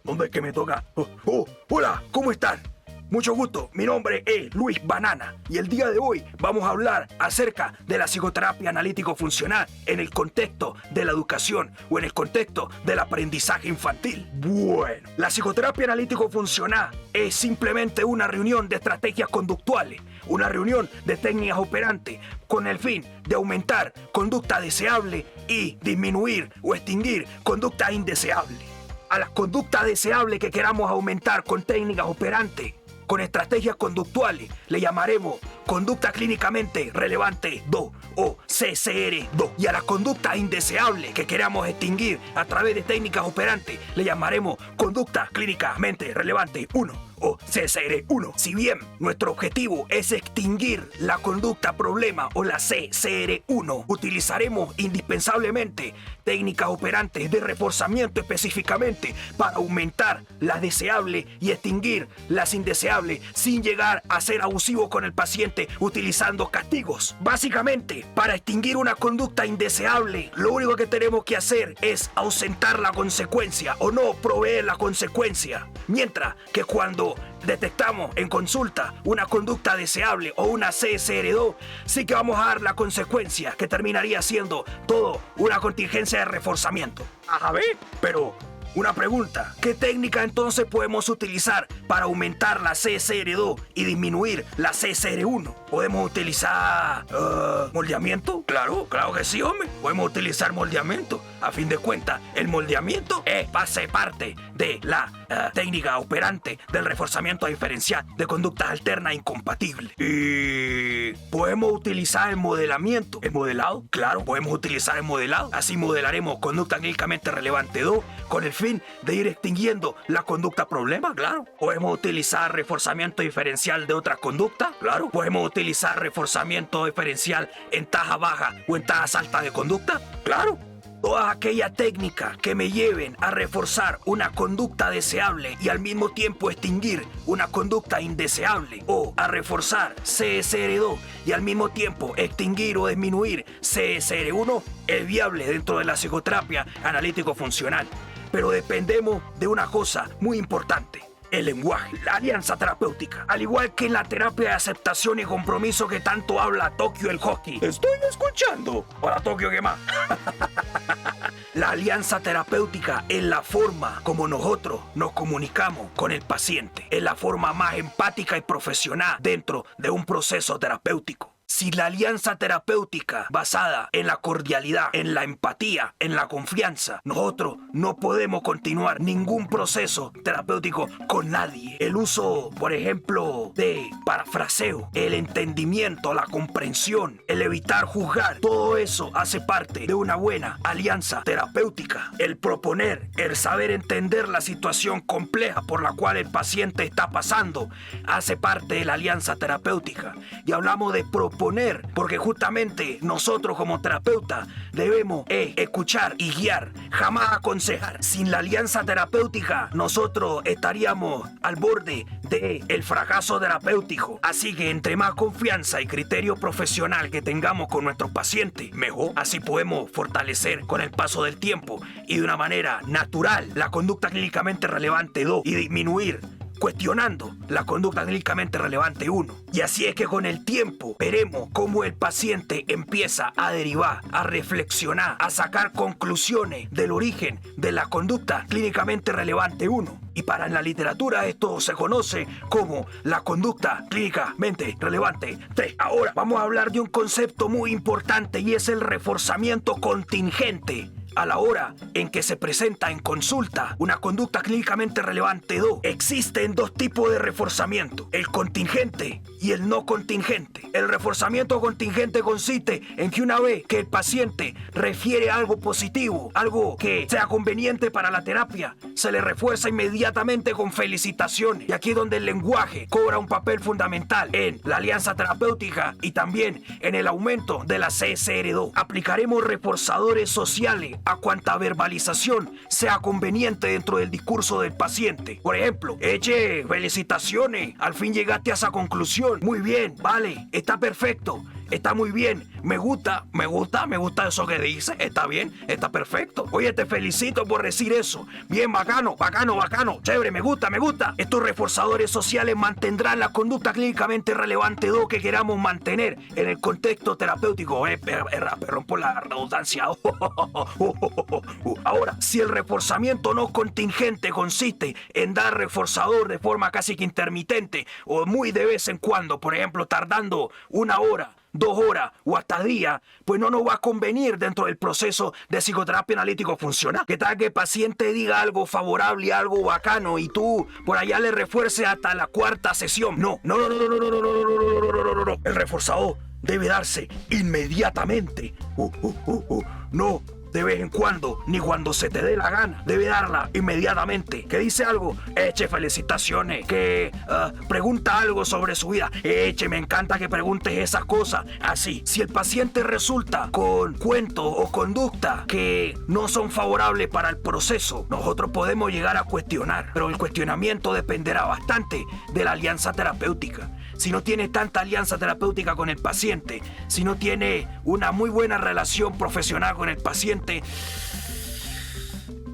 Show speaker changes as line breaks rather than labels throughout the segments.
¿Dónde es que me toca? Hola, ¿cómo están? Mucho gusto, mi nombre es Luis Banana y el día de hoy vamos a hablar acerca de la psicoterapia analítico-funcional en el contexto de la educación o en el contexto del aprendizaje infantil. Bueno, la psicoterapia analítico-funcional es simplemente una reunión de estrategias conductuales, una reunión de técnicas operantes con el fin de aumentar conducta deseable y disminuir o extinguir conductas indeseables. A las conductas deseables que queramos aumentar con técnicas operantes, con estrategias conductuales, le llamaremos conducta clínicamente relevante 2 o CCR2. Y a las conductas indeseables que queramos extinguir a través de técnicas operantes, le llamaremos conducta clínicamente relevante 1 o CCR1. Si bien nuestro objetivo es extinguir la conducta problema o la CCR1, utilizaremos indispensablemente técnicas operantes de reforzamiento específicamente para aumentar las deseables y extinguir las indeseables sin llegar a ser abusivo con el paciente utilizando castigos. Básicamente, para extinguir una conducta indeseable, lo único que tenemos que hacer es ausentar la consecuencia o no proveer la consecuencia. Mientras que cuando detectamos en consulta una conducta deseable o una CSR2, sí que vamos a dar la consecuencia que terminaría siendo todo una contingencia de reforzamiento. A ver, pero una pregunta, ¿qué técnica entonces podemos utilizar para aumentar la CSR2 y disminuir la CSR1? ¿Podemos utilizar moldeamiento? Claro que sí, hombre. Podemos utilizar moldeamiento. A fin de cuentas, el moldeamiento hace parte de la técnica operante del reforzamiento diferencial de conductas alternas incompatibles. Y podemos utilizar el modelamiento. ¿El modelado? Claro, podemos utilizar el modelado. Así modelaremos conducta clínicamente relevante 2 con el fin de ir extinguiendo la conducta problema. Claro. Podemos utilizar reforzamiento diferencial de otras conductas. Claro. Podemos utilizar reforzamiento diferencial en tasa baja o en tasas altas de conducta. Claro. Todas aquellas técnicas que me lleven a reforzar una conducta deseable y al mismo tiempo extinguir una conducta indeseable, o a reforzar CSR2 y al mismo tiempo extinguir o disminuir CSR1, es viable dentro de la psicoterapia analítico-funcional. Pero dependemos de una cosa muy importante: el lenguaje, la alianza terapéutica. Al igual que en la terapia de aceptación y compromiso que tanto habla Tokio el Hockey. Estoy escuchando. Hola Tokio, ¿qué más? La alianza terapéutica es la forma como nosotros nos comunicamos con el paciente. Es la forma más empática y profesional dentro de un proceso terapéutico. Sin la alianza terapéutica basada en la cordialidad, en la empatía, en la confianza, nosotros no podemos continuar ningún proceso terapéutico con nadie. El uso, por ejemplo, de parafraseo, el entendimiento, la comprensión, el evitar juzgar, todo eso hace parte de una buena alianza terapéutica. El proponer, el saber entender la situación compleja por la cual el paciente está pasando, hace parte de la alianza terapéutica. Y hablamos de proponer porque justamente nosotros como terapeutas debemos escuchar y guiar, jamás aconsejar. Sin la alianza terapéutica nosotros estaríamos al borde del fracaso terapéutico. Así que entre más confianza y criterio profesional que tengamos con nuestros pacientes, mejor. Así podemos fortalecer con el paso del tiempo y de una manera natural la conducta clínicamente relevante 2 y disminuir cuestionando la conducta clínicamente relevante 1. Y así es que con el tiempo veremos cómo el paciente empieza a derivar, a reflexionar, a sacar conclusiones del origen de la conducta clínicamente relevante 1. Y para en la literatura esto se conoce como la conducta clínicamente relevante 3. Ahora vamos a hablar de un concepto muy importante y es el reforzamiento contingente. A la hora en que se presenta en consulta una conducta clínicamente relevante 2, existen dos tipos de reforzamiento: el contingente y el no contingente. El reforzamiento contingente consiste en que una vez que el paciente refiere algo positivo, algo que sea conveniente para la terapia, se le refuerza inmediatamente con felicitaciones. Y aquí es donde el lenguaje cobra un papel fundamental en la alianza terapéutica y también en el aumento de la CSR2. Aplicaremos reforzadores sociales a cuanta verbalización sea conveniente dentro del discurso del paciente. Por ejemplo, felicitaciones, al fin llegaste a esa conclusión. Muy bien, vale, está perfecto. está muy bien. Me gusta eso que dice. Está bien, está perfecto. Oye, te felicito por decir eso. Bien, bacano. Chévere, me gusta. Estos reforzadores sociales mantendrán la conducta clínicamente relevante 2 que queramos mantener en el contexto terapéutico. Perdón por la redundancia. Ahora, si el reforzamiento no contingente consiste en dar reforzador de forma casi que intermitente o muy de vez en cuando, por ejemplo, tardando 1 hora, 2 horas o hasta día, pues no nos va a convenir dentro del proceso de psicoterapia analítico funcional. ¿Qué tal que el paciente diga algo favorable, algo bacano y tú por allá le refuerces hasta la 4ª sesión? No. El reforzador debe darse inmediatamente. No de vez en cuando, ni cuando se te dé la gana. Debe darla inmediatamente. Que dice algo, eche, felicitaciones. Que pregunta algo sobre su vida. Eche, me encanta que preguntes esas cosas. Así, si el paciente resulta con cuentos o conducta que no son favorables para el proceso, nosotros podemos llegar a cuestionar. Pero el cuestionamiento dependerá bastante de la alianza terapéutica. Si no tiene tanta alianza terapéutica con el paciente, si no tiene una muy buena relación profesional con el paciente,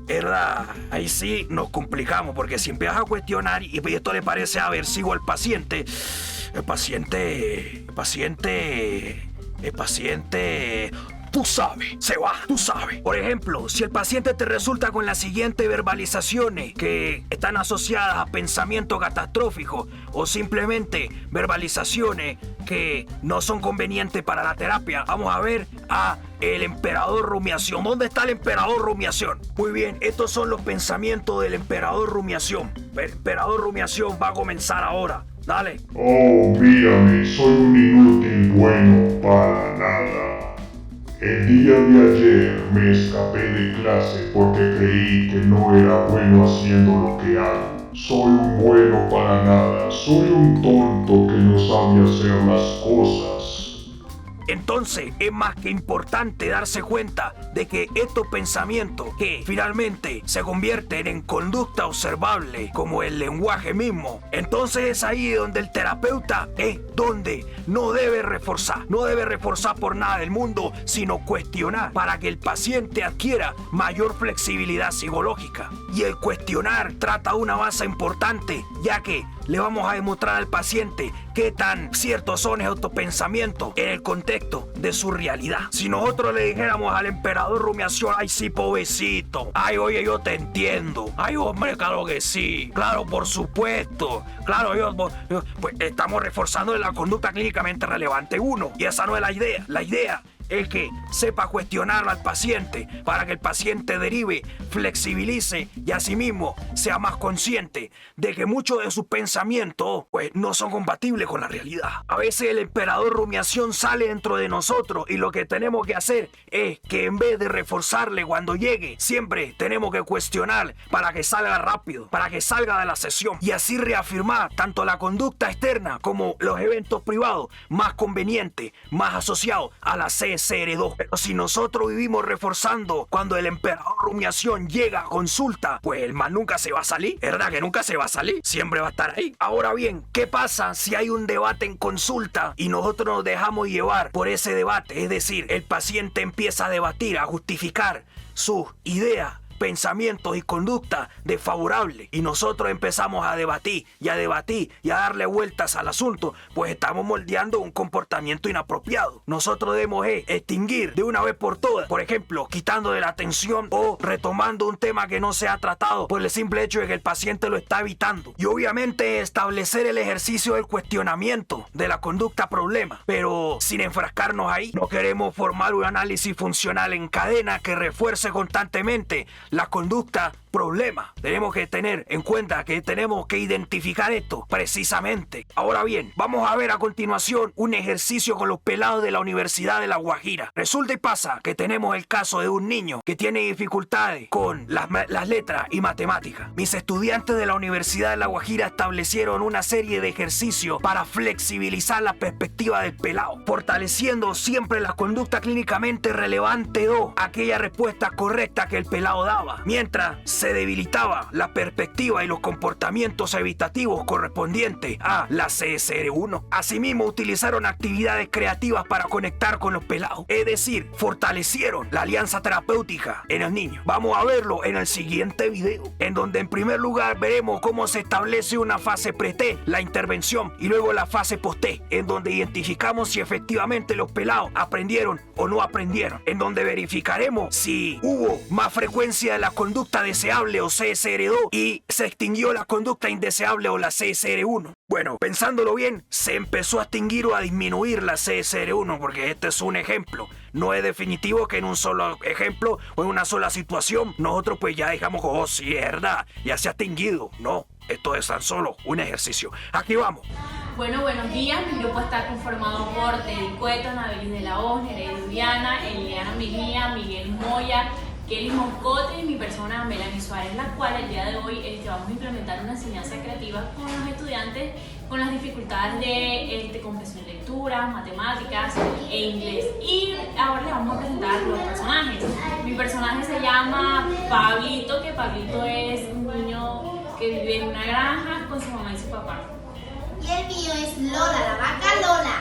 ¿verdad? Ahí sí nos complicamos, porque si empiezas a cuestionar y esto le parece aversivo al paciente, el paciente, tú sabes, se va, tú sabes. Por ejemplo, si el paciente te resulta con las siguientes verbalizaciones que están asociadas a pensamientos catastróficos o simplemente verbalizaciones que no son convenientes para la terapia, vamos a ver a el emperador rumiación. ¿Dónde está el emperador rumiación? Muy bien, estos son los pensamientos del emperador rumiación. El emperador rumiación va a comenzar ahora. Dale.
Oh, mírame, soy un inútil bueno para nada. El día de ayer me escapé de clase porque creí que no era bueno haciendo lo que hago. Soy un bueno para nada, soy un tonto que no sabe hacer las cosas.
Entonces es más que importante darse cuenta de que estos pensamientos que finalmente se convierten en conducta observable como el lenguaje mismo, entonces es ahí donde el terapeuta es donde no debe reforzar por nada del mundo, sino cuestionar para que el paciente adquiera mayor flexibilidad psicológica. Y el cuestionar trata una base importante, ya que le vamos a demostrar al paciente qué tan ciertos son estos pensamientos en el contexto de su realidad. Si nosotros le dijéramos al emperador rumiación, ay sí, pobrecito, ay oye, yo te entiendo, ay hombre, claro que sí, claro, por supuesto, claro, pues estamos reforzando la conducta clínicamente relevante 1, y esa no es la idea. La idea es que sepa cuestionar al paciente para que el paciente derive, flexibilice y asimismo sea más consciente de que muchos de sus pensamientos pues no son compatibles con la realidad. A veces el emperador rumiación sale dentro de nosotros y lo que tenemos que hacer es que en vez de reforzarle cuando llegue, siempre tenemos que cuestionar para que salga rápido, para que salga de la sesión y así reafirmar tanto la conducta externa como los eventos privados más convenientes, más asociados a la CSR2. Pero si nosotros vivimos reforzando cuando el emperador rumiación llega a consulta, pues el man nunca se va a salir, ¿verdad? Que nunca se va a salir, siempre va a estar ahí. Ahora bien, ¿qué pasa si hay un debate en consulta y nosotros nos dejamos llevar por ese debate? Es decir, el paciente empieza a debatir, a justificar sus ideas, pensamientos y conductas desfavorables y nosotros empezamos a debatir y a darle vueltas al asunto, pues estamos moldeando un comportamiento inapropiado. Nosotros debemos extinguir de una vez por todas, por ejemplo, quitando de la atención o retomando un tema que no se ha tratado por el simple hecho de que el paciente lo está evitando. Y obviamente establecer el ejercicio del cuestionamiento de la conducta problema, pero sin enfrascarnos ahí. No queremos formar un análisis funcional en cadena que refuerce constantemente la conducta problema. Tenemos que tener en cuenta que tenemos que identificar esto precisamente. Ahora bien, vamos a ver a continuación un ejercicio con los pelados de la Universidad de La Guajira. Resulta y pasa que tenemos el caso de un niño que tiene dificultades con las letras y matemáticas. Mis estudiantes de la Universidad de La Guajira establecieron una serie de ejercicios para flexibilizar la perspectiva del pelado, fortaleciendo siempre la conducta clínicamente relevante 2, aquella respuesta correcta que el pelado daba. aumentaba, mientras se debilitaba la perspectiva y los comportamientos evitativos correspondientes a la CSR1. Asimismo, utilizaron actividades creativas para conectar con los pelados, es decir, fortalecieron la alianza terapéutica en los niños. Vamos a verlo en el siguiente video, en donde en primer lugar veremos cómo se establece una fase pre-T, la intervención, y luego la fase post-T, en donde identificamos si efectivamente los pelados aprendieron o no aprendieron, en donde verificaremos si hubo más frecuencia de la conducta deseable o CSR2 y se extinguió la conducta indeseable o la CSR1. Bueno, pensándolo bien, se empezó a extinguir o a disminuir la CSR1, porque este es un ejemplo. No es definitivo que en un solo ejemplo o en una sola situación nosotros pues ya dejamos, oh sí, es verdad, ya se ha extinguido. No, esto es tan solo un ejercicio. Aquí vamos.
Bueno, buenos días. Mi grupo está conformado por Teddy Cueto, Nabelis de la Hoz, Nereida Uriana, Eliana Mejía, Miguel Moya, Kelly Moscote y mi persona Melanie Suárez, la cual el día de hoy vamos a implementar una enseñanza creativa con los estudiantes con las dificultades de comprensión de lectura, matemáticas e inglés. Y ahora les vamos a presentar los personajes. Mi personaje se llama Pablito, que Pablito es un niño que vive en una granja con su mamá y su papá.
Y el mío es Lola, la vaca Lola.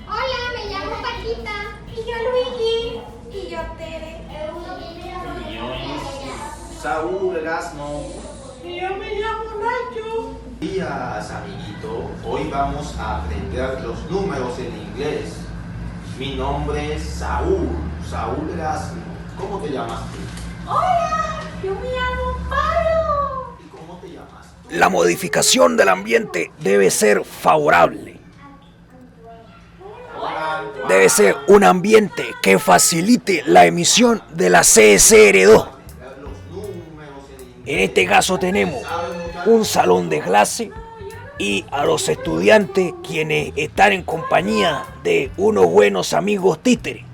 Hola, me llamo Paquita.
Y yo Luigi.
Y yo Tere.
El mío es Saúl Erasmo.
Y yo me llamo Nacho.
Buenos días, amiguito. Hoy vamos a aprender los números en inglés. Mi nombre es Saúl Erasmo. ¿Cómo te llamas tú?
Hola, yo me llamo Pablo.
¿Y cómo te llamas tú?
La modificación del ambiente debe ser favorable. Debe ser un ambiente que facilite la emisión de la CSR2. En este caso tenemos un salón de clase y a los estudiantes quienes están en compañía de unos buenos amigos títeres.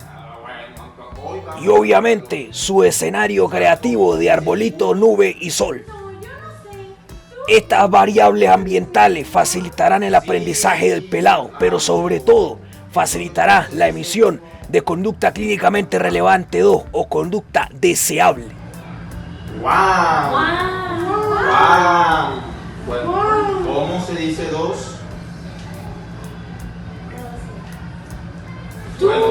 Y obviamente su escenario creativo de arbolito, nube y sol. Estas variables ambientales facilitarán el aprendizaje del pelado, pero sobre todo facilitará la emisión de conducta clínicamente relevante 2 o conducta deseable.
¡Wow! ¡Wow! Bueno, ¿cómo se dice 2? Bueno,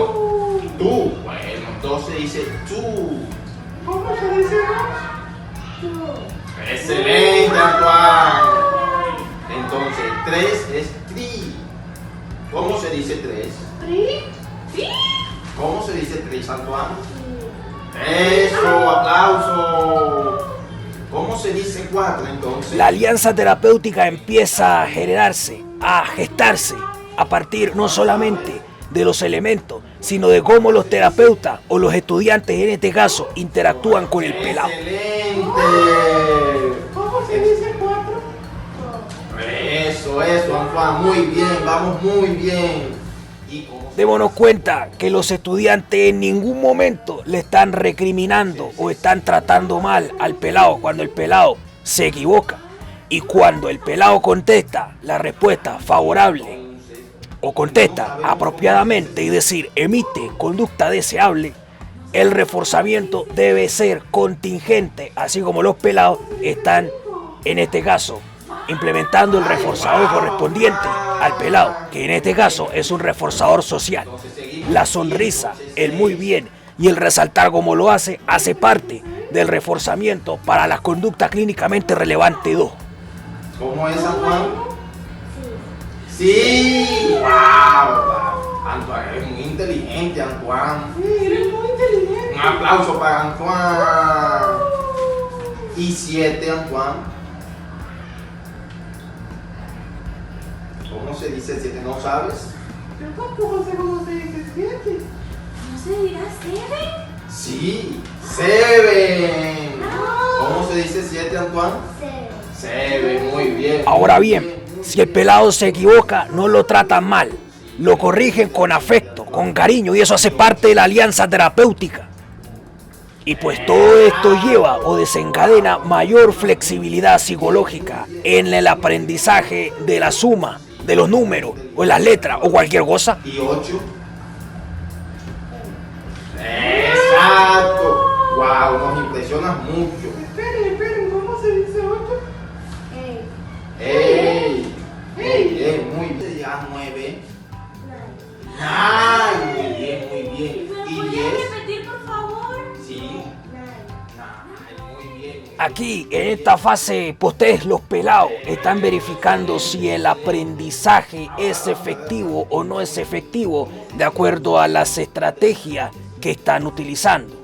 tú. Bueno, 2 se dice tú.
¿Cómo se dice dos?
¡Excelente, Antoine! Entonces, 3 es tri. ¿Cómo se dice 3?
¿Sí?
¿Cómo se dice 3, Antoine? ¡Eso! ¡Aplauso! ¿Cómo se dice 4 entonces?
La alianza terapéutica empieza a generarse, a gestarse, a partir no solamente de los elementos, sino de cómo los terapeutas o los estudiantes en este caso interactúan con el pelado.
¡Excelente!
¿Cómo se dice cuatro?
Eso, Antoine, muy bien, vamos muy bien. ¿Y cómo se
Démonos cuenta que los estudiantes en ningún momento le están recriminando o están tratando mal al pelado cuando el pelado se equivoca. Y cuando el pelado contesta la respuesta favorable o contesta apropiadamente, y decir, emite conducta deseable, el reforzamiento debe ser contingente, así como los pelados están, en este caso, implementando el reforzador correspondiente al pelado, que en este caso es un reforzador social. La sonrisa, el muy bien y el resaltar como lo hace parte del reforzamiento para la conducta clínicamente relevante 2.
¿Cómo es, Antoine? Sí, wow, Antoine es muy inteligente, Antoine.
Sí, eres muy inteligente.
Un aplauso para Antoine. Y 7, Antoine. ¿Cómo se dice 7? ¿No sabes?
Yo tampoco sé cómo se dice siete.
¿No se dirá Seven?
Sí, 7. ¿Cómo se dice 7, Antoine?
Seven.
7, muy bien.
Ahora bien, si el pelado se equivoca, no lo tratan mal, lo corrigen con afecto, con cariño, y eso hace parte de la alianza terapéutica. Y pues todo esto lleva o desencadena mayor flexibilidad psicológica en el aprendizaje de la suma, de los números, o las letras, o cualquier cosa.
¿Y 8? Exacto. Wow, Wow, nos impresionas mucho.
Esperen, ¿cómo se dice 8?
¡Ey! Muy bien. Ya 9. ¡Ay! Muy bien.
¿Me
¿Y
podrías
10?
repetir, por favor?
Sí. Muy bien.
Aquí, en esta fase, pues ustedes los pelados están verificando si el aprendizaje es efectivo o no es efectivo de acuerdo a las estrategias que están utilizando.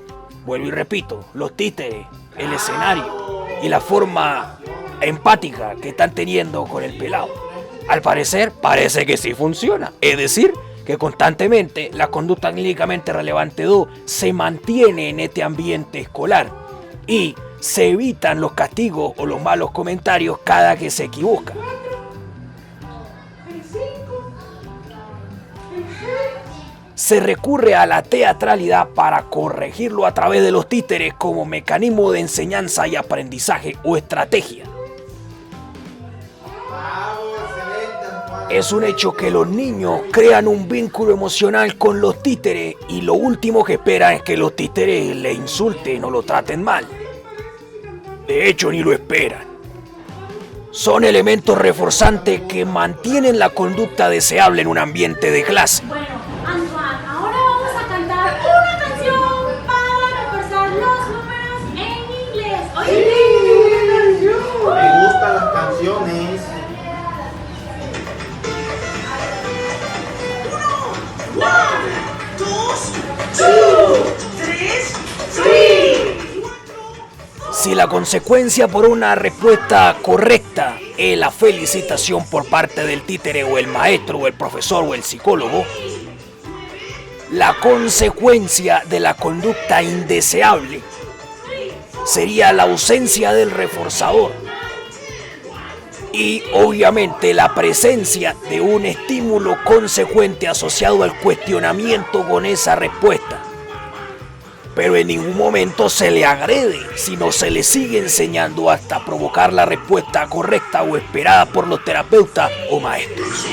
Vuelvo y repito, los títeres, el escenario y la forma empática que están teniendo con el pelado. Al parecer, parece que sí funciona. Es decir, que constantemente la conducta clínicamente relevante 2 se mantiene en este ambiente escolar y se evitan los castigos o los malos comentarios cada que se equivoca.
El 5. El 6.
Se recurre a la teatralidad para corregirlo a través de los títeres como mecanismo de enseñanza y aprendizaje o estrategia. Es un hecho que los niños crean un vínculo emocional con los títeres y lo último que esperan es que los títeres le insulten o lo traten mal. De hecho, ni lo esperan. Son elementos reforzantes que mantienen la conducta deseable en un ambiente de clase.
Bueno, Antoine, ahora vamos a cantar una canción para reforzar los números en inglés. Oye,
Me gustan las canciones.
Si la consecuencia por una respuesta correcta es la felicitación por parte del títere o el maestro o el profesor o el psicólogo, la consecuencia de la conducta indeseable sería la ausencia del reforzador y obviamente la presencia de un estímulo consecuente asociado al cuestionamiento con esa respuesta. Pero en ningún momento se le agrede, sino se le sigue enseñando hasta provocar la respuesta correcta o esperada por los terapeutas o maestros.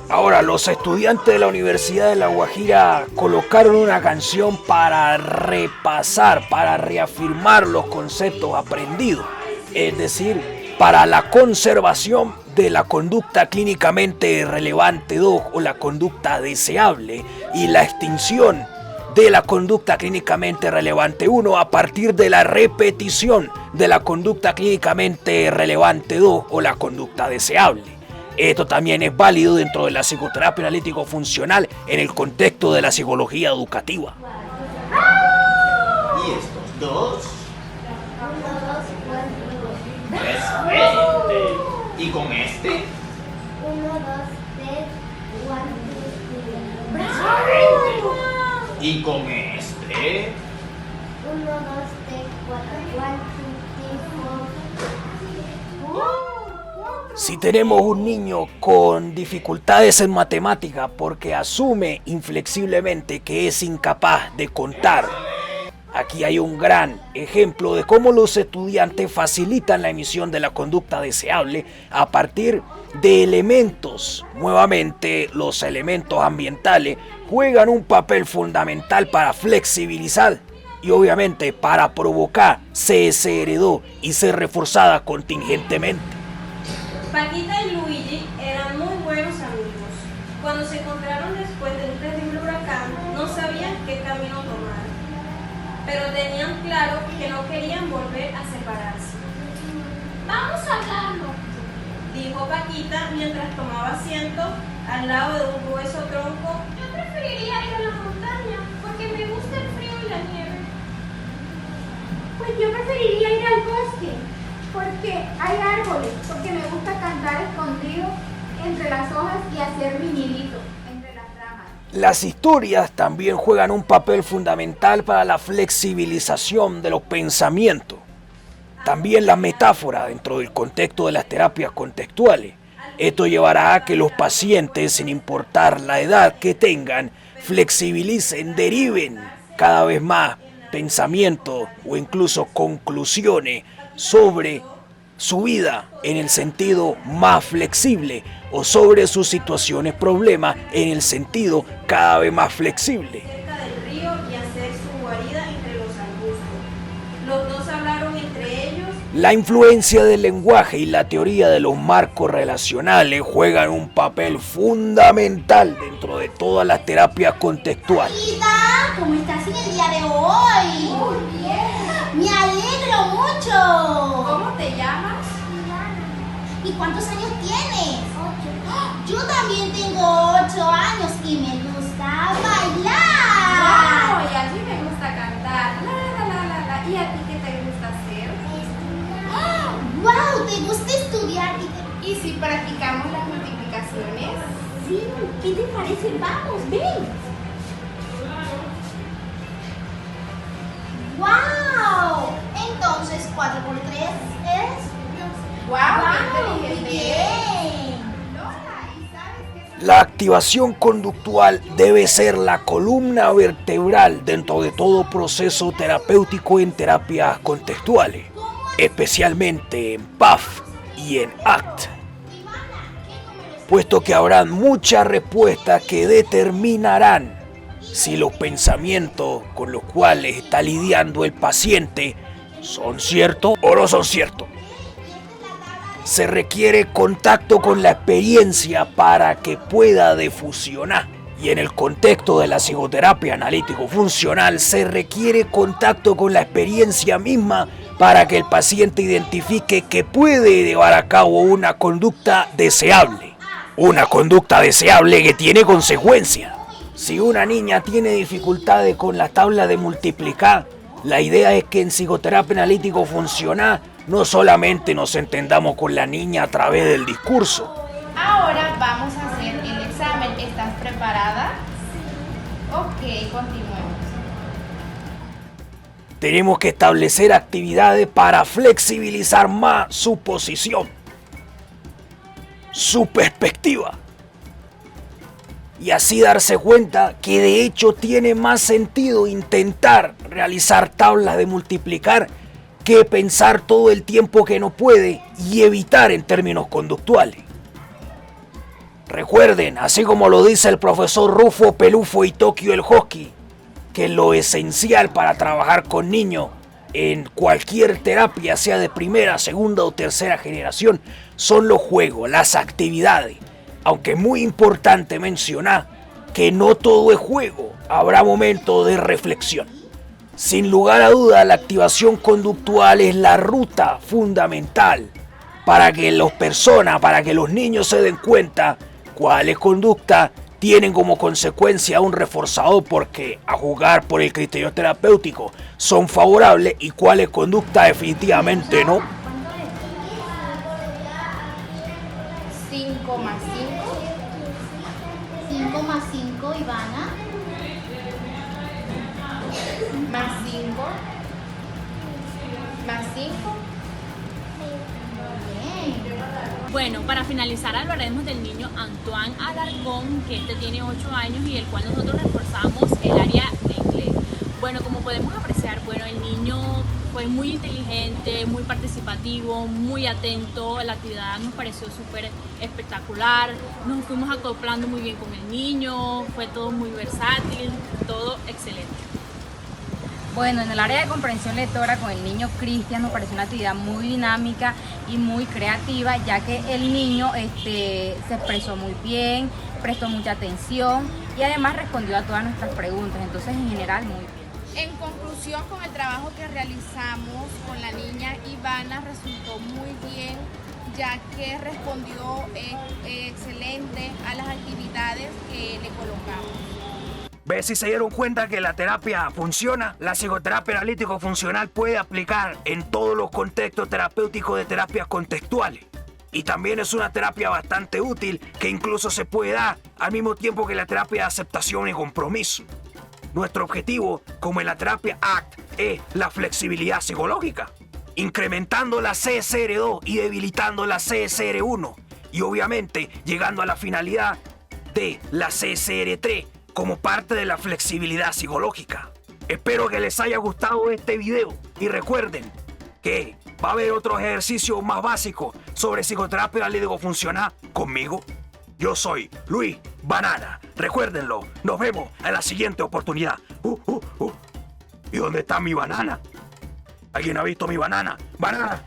Ahora, los estudiantes de la Universidad de La Guajira colocaron una canción para repasar, para reafirmar los conceptos aprendidos, es decir, para la conservación de la conducta clínicamente relevante 2 o la conducta deseable y la extinción de la conducta clínicamente relevante 1 a partir de la repetición de la conducta clínicamente relevante 2 o la conducta deseable. Esto también es válido dentro de la psicoterapia analítico funcional en el contexto de la psicología educativa.
¿Y estos dos?
1, 2, 4,
Excelente. ¿Y con este?
1, 2, 3, 4, 5.
Excelente. ¿Y con este?
1, 2, 3, 4, 4, 5.
Si tenemos un niño con dificultades en matemática porque asume inflexiblemente que es incapaz de contar, aquí hay un gran ejemplo de cómo los estudiantes facilitan la emisión de la conducta deseable a partir de elementos. Nuevamente, los elementos ambientales juegan un papel fundamental para flexibilizar y obviamente para provocar se heredó y ser reforzada contingentemente.
Paquita y Luigi eran muy buenos amigos. Cuando se encontraron después de un terrible huracán, no sabían qué camino tomar, pero tenían claro que no querían volver a separarse.
Vamos a hablarlo.
Dijo Paquita mientras tomaba asiento al lado de un grueso tronco.
Yo preferiría ir a la montaña porque me gusta el frío y la nieve. Pues yo preferiría ir al bosque porque hay árboles, porque me gusta cantar escondido entre las hojas y hacer mi nidito entre las ramas.
Las historias también juegan un papel fundamental para la flexibilización de los pensamientos. También la metáfora dentro del contexto de las terapias contextuales. Esto llevará a que los pacientes, sin importar la edad que tengan, flexibilicen, deriven cada vez más pensamientos o incluso conclusiones sobre su vida en el sentido más flexible o sobre sus situaciones problemas en el sentido cada vez más flexible.
Cerca del río y hacer su guarida entre los arbustos. Los dos hablaron entre ellos.
La influencia del lenguaje y la teoría de los marcos relacionales juegan un papel fundamental dentro de todas las terapias contextuales.
Rita, ¿cómo estás en el día de hoy?
Muy bien.
Me alegro mucho.
¿Cómo te llamas?
¿Y cuántos años tienes?
8.
Yo también tengo 8 años y me gusta bailar.
¡Wow! Y a mí me gusta cantar. ¿Y a ti qué te gusta hacer?
¡Wow! ¿Te gusta estudiar?
¿Y si practicamos las multiplicaciones?
Sí, ¿qué te parece? Vamos, ven. ¡Wow! Entonces 4 por 3 es...
¡Wow! ¡Qué
¡Muy
inteligente!
bien!
Lola, ¿y sabes qué?
La activación conductual debe ser la columna vertebral dentro de todo proceso terapéutico en terapias contextuales, especialmente en PAF y en ACT, puesto que habrán muchas respuestas que determinarán si los pensamientos con los cuales está lidiando el paciente son ciertos o no son ciertos. Se requiere contacto con la experiencia para que pueda defusionar. Y en el contexto de la psicoterapia analítico-funcional se requiere contacto con la experiencia misma para que el paciente identifique que puede llevar a cabo una conducta deseable. Una conducta deseable que tiene consecuencias. Si una niña tiene dificultades con la tabla de multiplicar, la idea es que en psicoterapia analítico-funcional no solamente nos entendamos con la niña a través del discurso.
Ahora vamos a hacer el examen. ¿Estás preparada? Ok, continuemos.
Tenemos que establecer actividades para flexibilizar más su posición, su perspectiva, y así darse cuenta que de hecho tiene más sentido intentar realizar tablas de multiplicar que pensar todo el tiempo que no puede y evitar en términos conductuales. Recuerden, así como lo dice el profesor Rufo Pelufo y Tokio el Husky, que lo esencial para trabajar con niños en cualquier terapia, sea de primera, segunda o tercera generación, son los juegos, las actividades. Aunque es muy importante mencionar que no todo es juego, habrá momentos de reflexión. Sin lugar a duda, la activación conductual es la ruta fundamental para que para que los niños se den cuenta cuáles conductas tienen como consecuencia un reforzador porque a jugar por el criterio terapéutico son favorables y cuáles conductas definitivamente no.
5 más 5.
5 más 5, Ivana.
Más 5. Más 5.
Bien.
Bueno, para finalizar hablaremos del niño Antoine Alarcón, que este tiene 8 años y el cual nosotros reforzamos el área de inglés. Bueno, como podemos apreciar, el niño fue muy inteligente, muy participativo, muy atento. La actividad nos pareció súper espectacular. Nos fuimos acoplando muy bien con el niño, fue todo muy versátil, todo excelente.
Bueno, en el área de comprensión lectora con el niño Cristian nos pareció una actividad muy dinámica y muy creativa, ya que el niño se expresó muy bien, prestó mucha atención y además respondió a todas nuestras preguntas, entonces en general muy bien.
En conclusión, con el trabajo que realizamos con la niña Ivana resultó muy bien, ya que respondió excelente a las actividades que le colocamos.
¿Ves si se dieron cuenta que la terapia funciona? La psicoterapia analítico-funcional puede aplicar en todos los contextos terapéuticos de terapias contextuales. Y también es una terapia bastante útil que incluso se puede dar al mismo tiempo que la terapia de aceptación y compromiso. Nuestro objetivo, como en la terapia ACT, es la flexibilidad psicológica, incrementando la CSR2 y debilitando la CSR1, y obviamente llegando a la finalidad de la CSR3 como parte de la flexibilidad psicológica. Espero que les haya gustado este video y recuerden que va a haber otros ejercicios más básicos sobre psicoterapia analítico funcional conmigo. Yo soy Luis Banana. Recuérdenlo. Nos vemos en la siguiente oportunidad. ¿Y dónde está mi banana? ¿Alguien ha visto mi banana? ¡Banana!